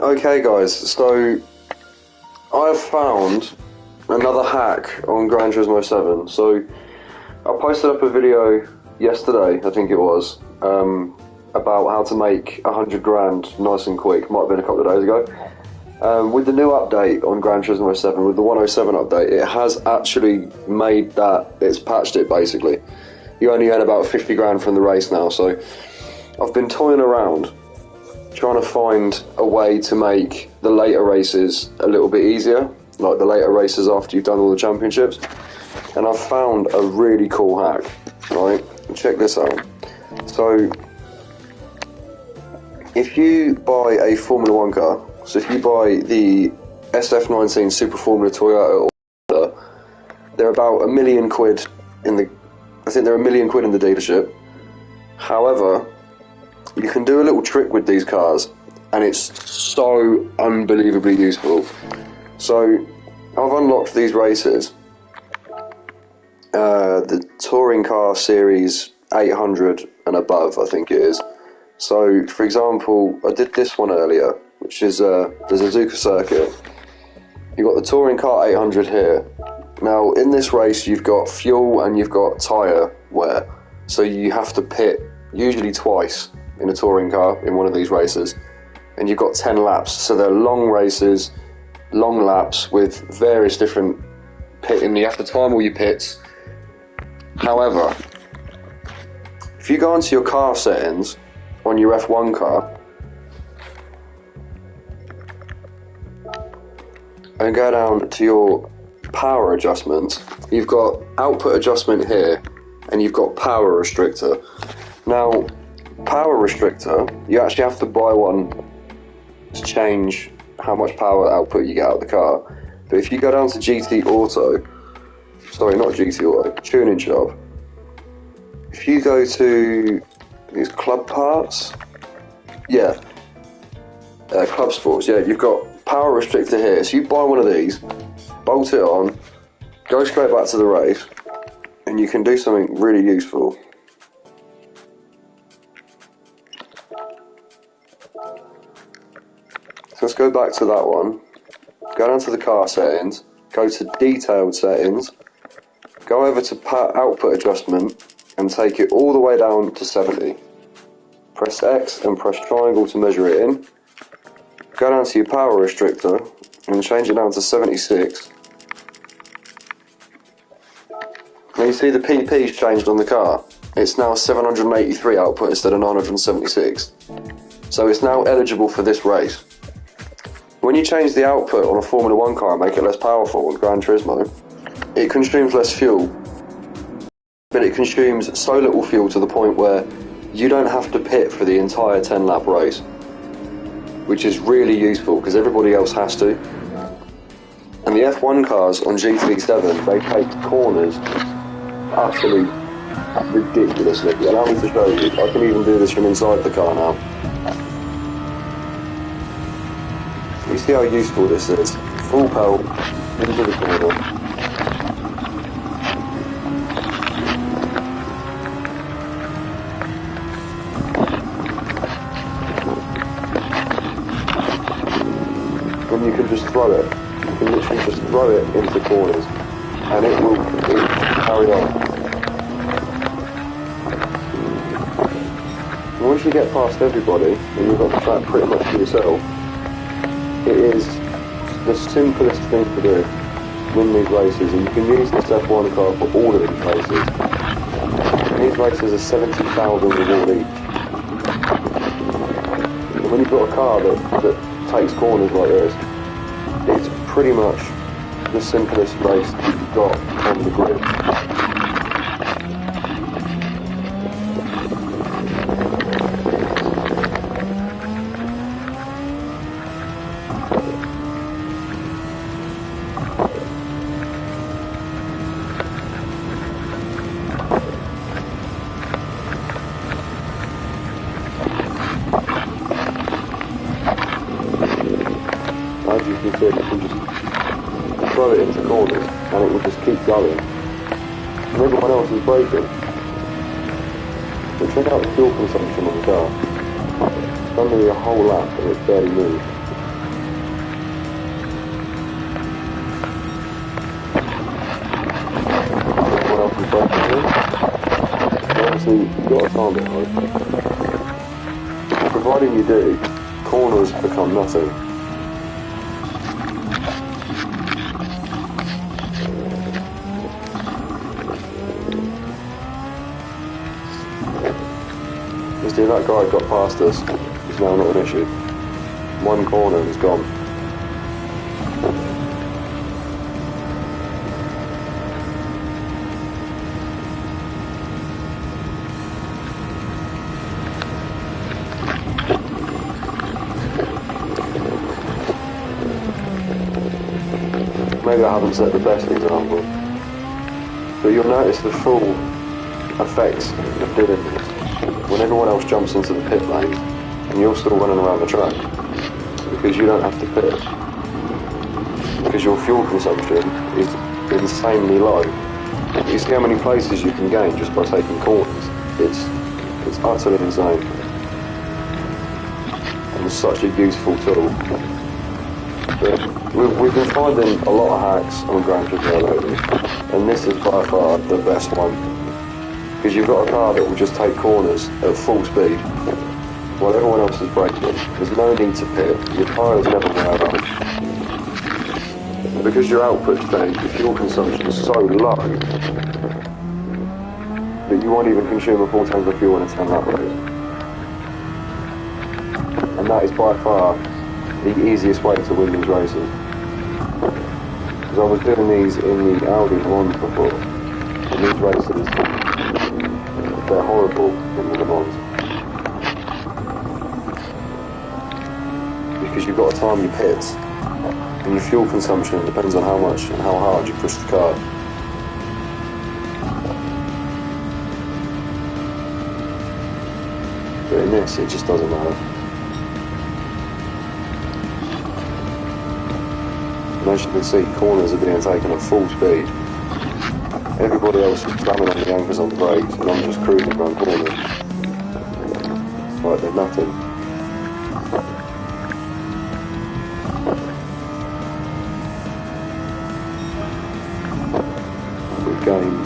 Okay guys, so I have found another hack on Gran Turismo 7. So I posted up a video yesterday, I think it was, about how to make 100 grand nice and quick. Might have been a couple of days ago. With the new update on Gran Turismo 7, with the 107 update, it has actually made that, it's patched it basically. You only earn about 50 grand from the race now, so I've been toying around trying to find a way to make the later races a little bit easier, like the later races after you've done all the championships, and I've found a really cool hack, right? Check this out. So if you buy a Formula 1 car, so if you buy the SF19 Super Formula Toyota or Honda, they're about £1 million in the, I think they're £1 million in the dealership. However, you can do a little trick with these cars, and it's so unbelievably useful. So I've unlocked these races, the Touring Car Series 800 and above, I think it is. So for example, I did this one earlier, which is the Suzuka circuit. You've got the Touring Car 800 here. Now in this race you've got fuel and you've got tyre wear, so you have to pit usually twice in a touring car in one of these races, and you've got 10 laps, so they're long races, long laps with various different pitting. You have to time all your pits. However, if you go into your car settings on your F1 car and go down to your power adjustments, you've got output adjustment here and you've got power restrictor. Now power restrictor, you actually have to buy one to change how much power output you get out of the car. But if you go down to GT Auto, sorry, not GT Auto, Tuning Shop, if you go to these club parts, club sports, you've got power restrictor here. So you buy one of these, bolt it on, go straight back to the race, and you can do something really useful. So let's go back to that one, go down to the car settings, go to detailed settings, go over to output adjustment and take it all the way down to 70. Press X and press triangle to measure it in. Go down to your power restrictor and change it down to 76. Now you see the PP's changed on the car. It's now 783 output instead of 976. So it's now eligible for this race. When you change the output on a Formula 1 car and make it less powerful on Gran Turismo, it consumes less fuel, but it consumes so little fuel to the point where you don't have to pit for the entire 10-lap race, which is really useful because everybody else has to. And the F1 cars on GT7, they take corners utterly ridiculously. Allow me to show you. I can even do this from inside the car now. You see how useful this is? Full pelt into the corner. And you can just throw it. You can literally just throw it into corners, and it will carry on. And once you get past everybody, and you've got the track pretty much to yourself, it is the simplest thing to do, win these races, and you can use this F1 car for all of these races. And these races are 70,000 reward each. And when you've got a car that takes corners like this, it's pretty much the simplest race you've got on the grid. As you can see, you can just throw it into corners and it will just keep going. and everyone else is braking. But check out the fuel consumption on the car. It's done nearly a whole lap and it's barely moved. Everyone else is braking here. So obviously, you've got to time it, right? Providing you do, corners become nothing. You see, that guy got past us. It's now not an issue. One corner is gone. Maybe I haven't set the best example, but you'll notice the full effects of doing this when everyone else jumps into the pit lane and you're still running around the track because you don't have to pit because your fuel consumption is insanely low. You see how many places you can gain just by taking corners. It's utterly insane and it's such a useful tool. But we've been finding a lot of hacks on Gran Turismo lately, and this is by far the best one. Because you've got a car that will just take corners at full speed while everyone else is braking. There's no need to pit, your tyres never wear out. And because your output's down, your fuel consumption is so low that you won't even consume a full tank of fuel in a 10-lap race. And that is by far the easiest way to win these races. Because I was doing these in the Audi Le Mans before, and these races, they're horrible in the Le Mans. Because you've got to time your pits, and your fuel consumption depends on how much and how hard you push the car. But in this, it just doesn't matter. And as you can see, corners are being taken at full speed. Everybody else is slamming on the anchors on the brakes, and I'm just cruising around corners. Like they're nothing. We've gained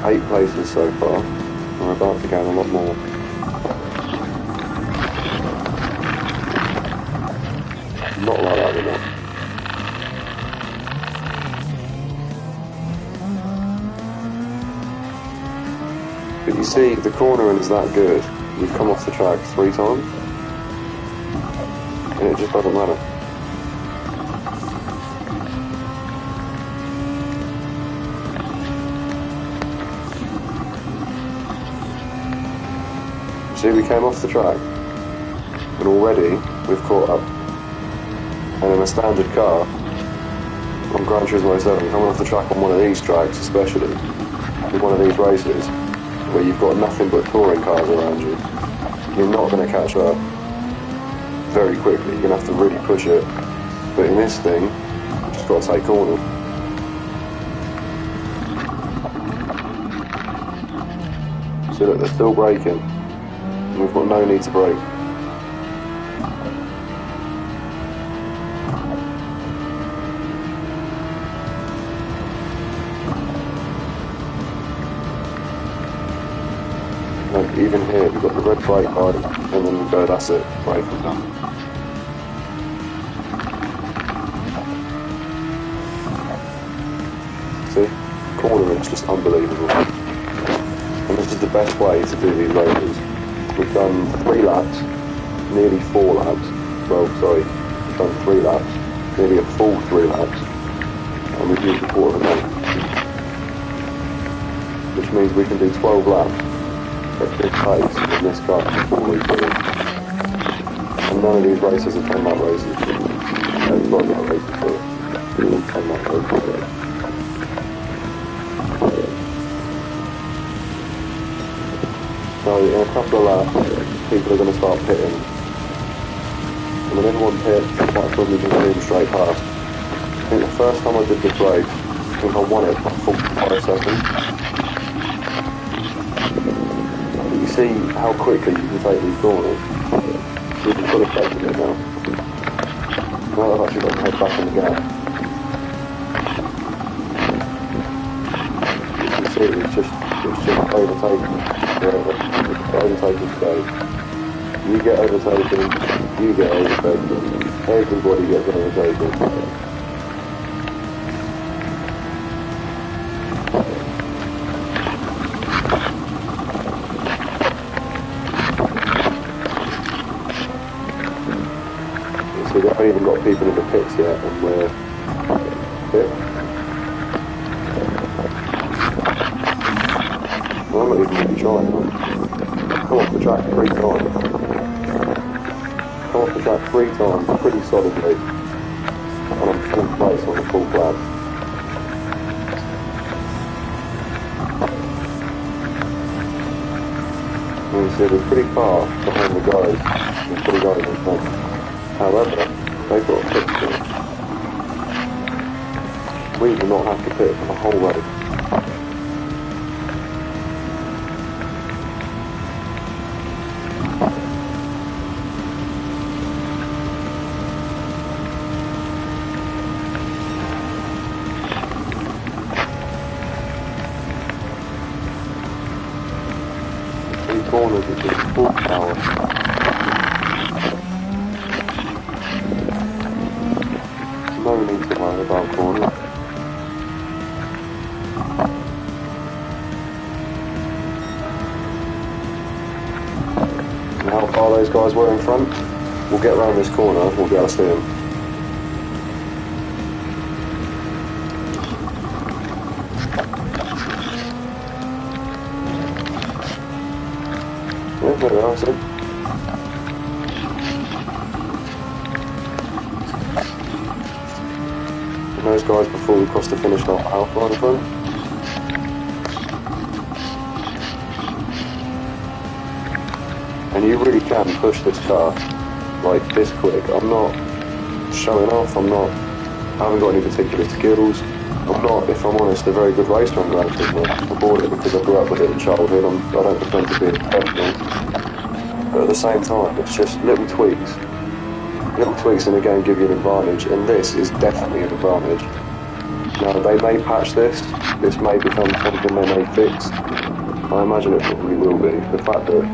8 places so far. We're about to gain a lot more. Not like that, we're not. But you see, the cornering is that good. We've come off the track 3 times, and it just doesn't matter. See, we came off the track, and already we've caught up. And in a standard car, on Gran Turismo 7, coming off the track on one of these tracks especially, in one of these races, where you've got nothing but touring cars around you, you're not going to catch up very quickly. You're going to have to really push it. But in this thing, you've just got to take corners. So look, they're still braking, and we've got no need to brake. And even here, we've got the red brake light, and then we go, that's it, brake and done. See? Cornering is just unbelievable. And this is the best way to do these races. We've done 3 laps, nearly 4 laps. Well, sorry, we've done 3 laps, nearly a full 3 laps, and we've used a quarter of a tank. Which means we can do 12 laps at good pace in this car before we put in. And none of these races are 10-lap races. They've got that races for 10-lap races. So in a couple of laps, people are going to start pitting. And when everyone pits, that's when we can zoom straight past. I think the first time I did this race, think I won it by 45 seconds. You see how quickly you can take these corners. So you can fully focus it now. Now I've actually got to head back in the gap. You can see it's just overtaking. Overtaking stage. You get overtaken, you get overtaken, everybody gets overtaken. See, they haven't even got people in the pits yet, and we're pit. Well, I'm not even really trying, man. Come off the track 3 times. Come off the track 3 times, pretty solidly, and I'm full place on the full flat. And you see, they're pretty far behind the guys, they're pretty guys in front. However, they've got a pit stop. We do not have to pit for the whole race. Three corners is just full power. No need to worry about corners. And how far those guys were in front, we'll get around this corner, we'll be able to see them. Yeah, there we are, see. And those guys before we cross the finish line, how far in front? And you really can push this car like this quick. I'm not showing off, I haven't got any particular skills. I'm not, if I'm honest, a very good racer on Gran Turismo. I bought it because I grew up with it in childhood. I don't pretend to be a professional. But at the same time, it's just little tweaks. Little tweaks in the game give you an advantage, and this is definitely an advantage. Now, they may patch this may become something they may fix. I imagine it probably will be. The fact that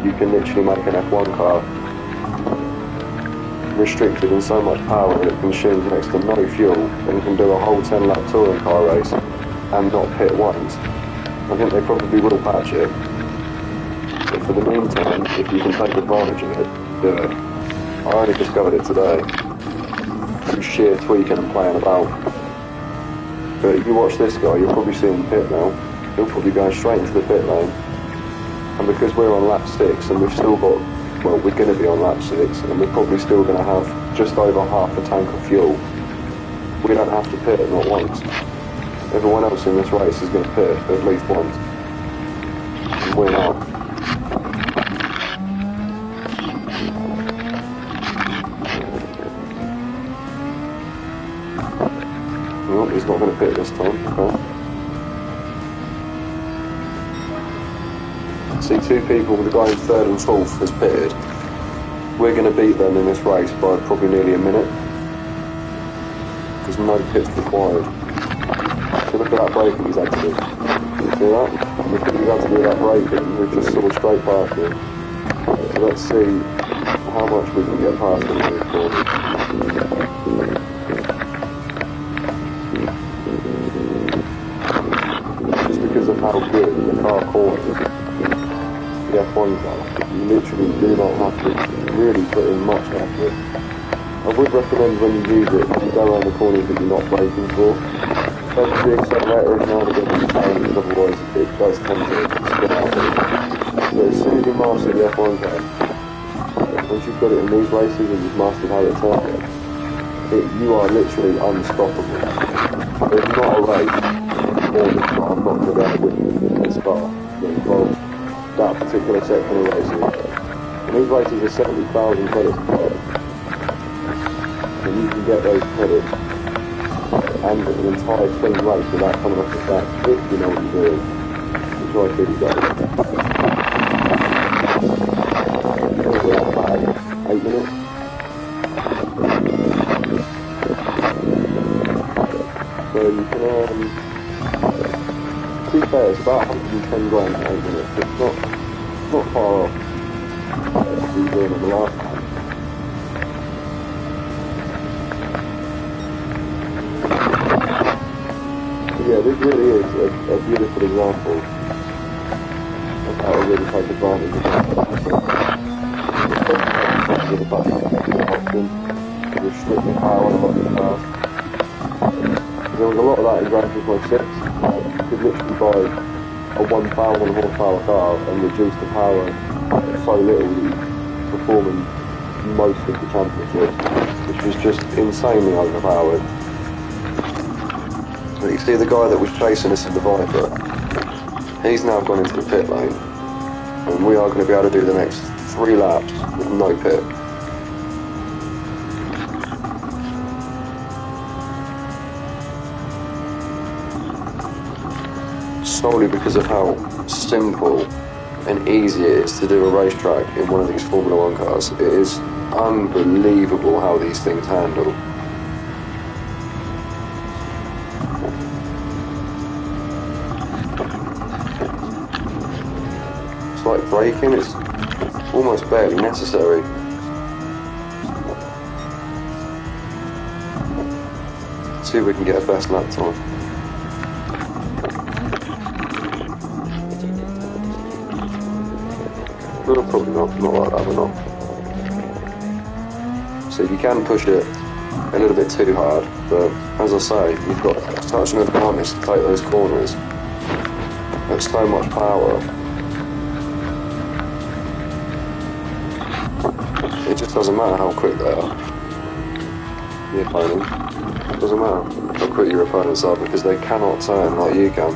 you can literally make an F1 car restricted in so much power that it consumes next to no fuel and can do a whole 10-lap touring car race and not pit once. I think they probably will patch it. But for the meantime, if you can take advantage of it, do it. I only discovered it today through sheer tweaking and playing about. But you watch this guy, you'll probably see him pit now. He'll probably go straight into the pit lane. And because we're on lap 6 and we've still got, well, we're going to be on lap 6 and we're probably still going to have just over half a tank of fuel, we don't have to pit not once. Everyone else in this race is going to pit at least once. And we're not. Well, he's not going to pit this time, okay. See, 2 people, the guy in 3rd and 4th has pitted. We're going to beat them in this race by probably nearly a minute. Because no pits required. So look at that braking he's had to do. See that? Because he's had to do that braking, we've just sort of straight past him. So let's see how much we can get past him in this corner. Just because of how good the car corners. The F1 car, you literally do not have to really put in much effort. I would recommend when you use it, you go around the corners that you're not braking for. Don't the accelerator every now and again in the same, because otherwise it does tend to spin out. But as soon as you master the F1 car, once you've got it in these races and you've mastered how to turn you are literally unstoppable. There's not a race, or I'm not going to be able to win this car that involves that particular section of racing. And these races are 70,000 credits per car. And you can get those credits and an entire clean race without coming off the track if you know what you're doing. Which I really don't. We're at about 8 minutes. So you can to be fair, it's about 110 grand in 8 minutes. It's not far off what we were doing on the last time. Yeah, this really is a beautiful example of how to really take advantage of that. With the button option, to restrict the power on a lot of the cars. There was a lot of that in Gran Turismo 6. You could literally buy a 1 horsepower car and reduce the power so little that you perform in most of the championships, which was just insanely overpowered. But you see the guy that was chasing us in the Viper, he's now gone into the pit lane, and we are going to be able to do the next 3 laps with no pit. Solely because of how simple and easy it is to do a racetrack in one of these Formula 1 cars. It is unbelievable how these things handle. It's like braking, it's almost barely necessary. Let's see if we can get a best lap time. Well, probably not like that, we're not. So you can push it a little bit too hard, but as I say, you've got such an advantage to take those corners. There's so much power. It just doesn't matter how quick they are. The opponent. It doesn't matter how quick your opponents are because they cannot turn like you can.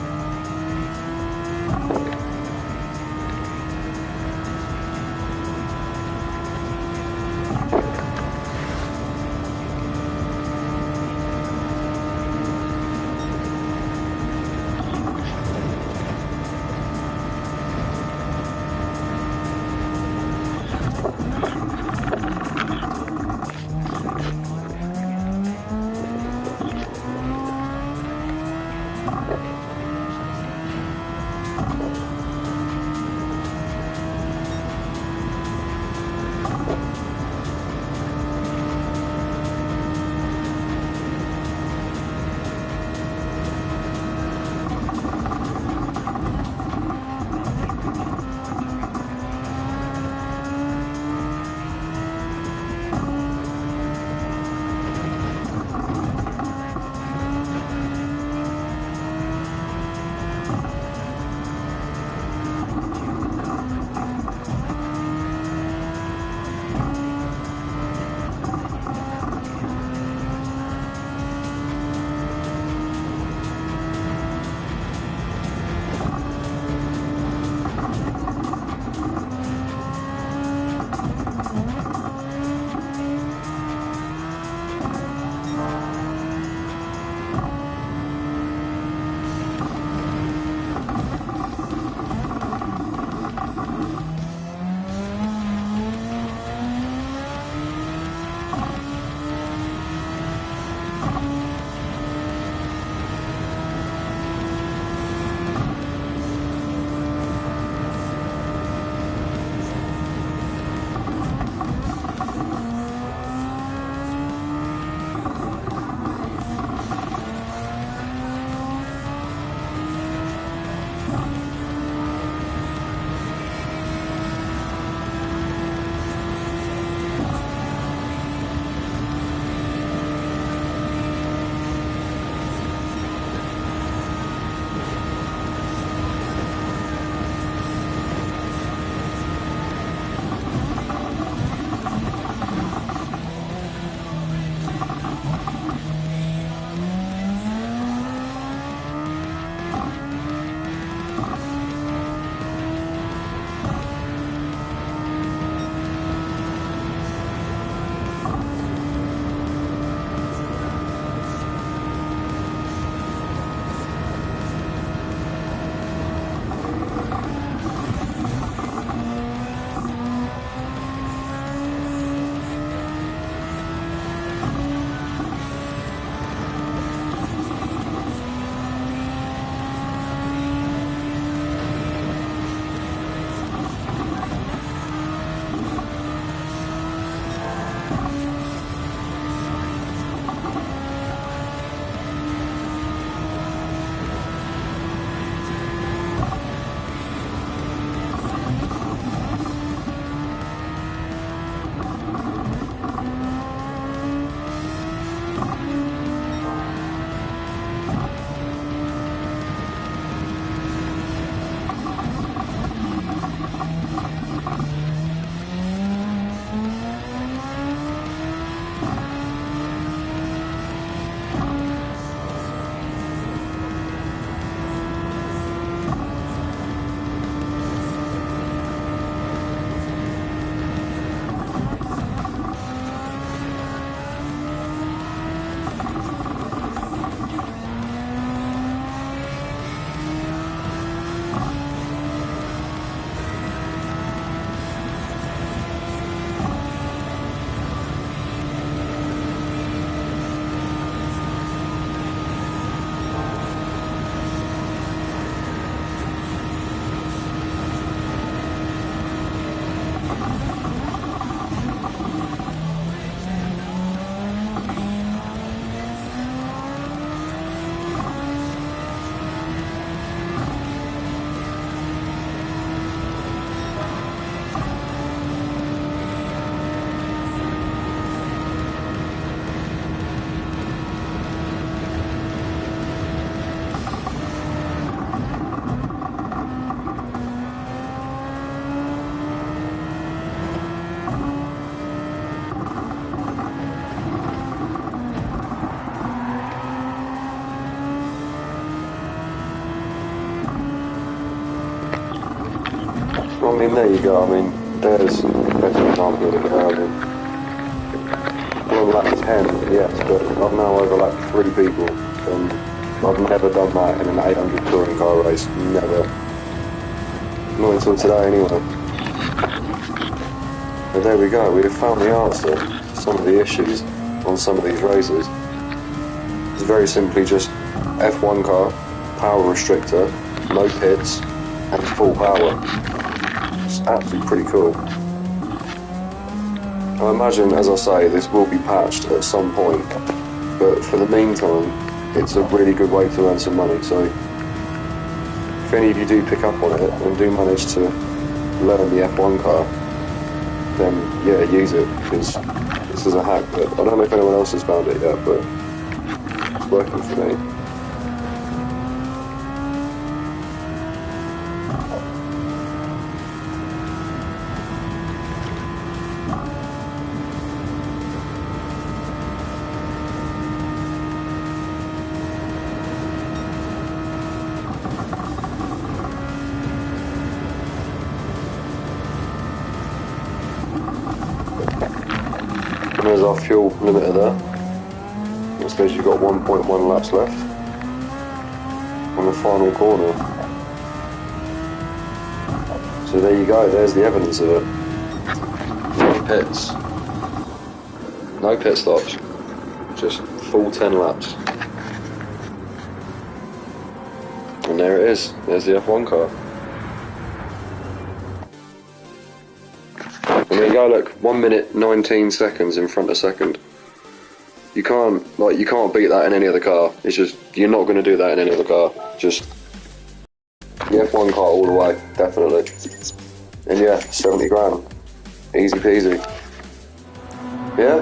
I mean, there you go. I mean, there's a better example of it. Well, on lap 10, yes, but I've now overlapped 3 people, and I've never done that in an 800 touring car race. Never. Not until today, anyway. But there we go. We have found the answer to some of the issues on some of these races. It's very simply just F1 car, power restrictor, no pits, and full power. It's actually pretty cool. I imagine, as I say, this will be patched at some point, but for the meantime, it's a really good way to earn some money. So if any of you do pick up on it and do manage to learn the F1 car, then yeah, use it, because this is a hack. But I don't know if anyone else has found it yet, but it's working for me. And there's our fuel limiter there. That says you've got 1.1 laps left on the final corner. So there you go, there's the evidence of it. No pits. No pit stops. Just full 10 laps. And there it is, there's the F1 car. And there you go, look, 1 minute 19 seconds in front of second. You can't beat that in any other car. It's just, you're not going to do that in any other car. Just the F1 car all the way, definitely. And yeah, 70 grand, easy peasy. Yeah,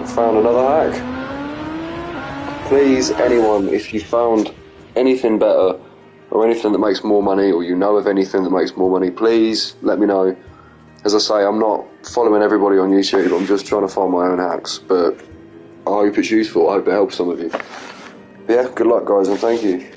found another hack. Please, anyone, if you found anything better, or anything that makes more money, or you know of anything that makes more money, please let me know. As I say, I'm not following everybody on YouTube, I'm just trying to find my own hacks, but I hope it's useful, I hope it helps some of you. But yeah, good luck guys, and thank you.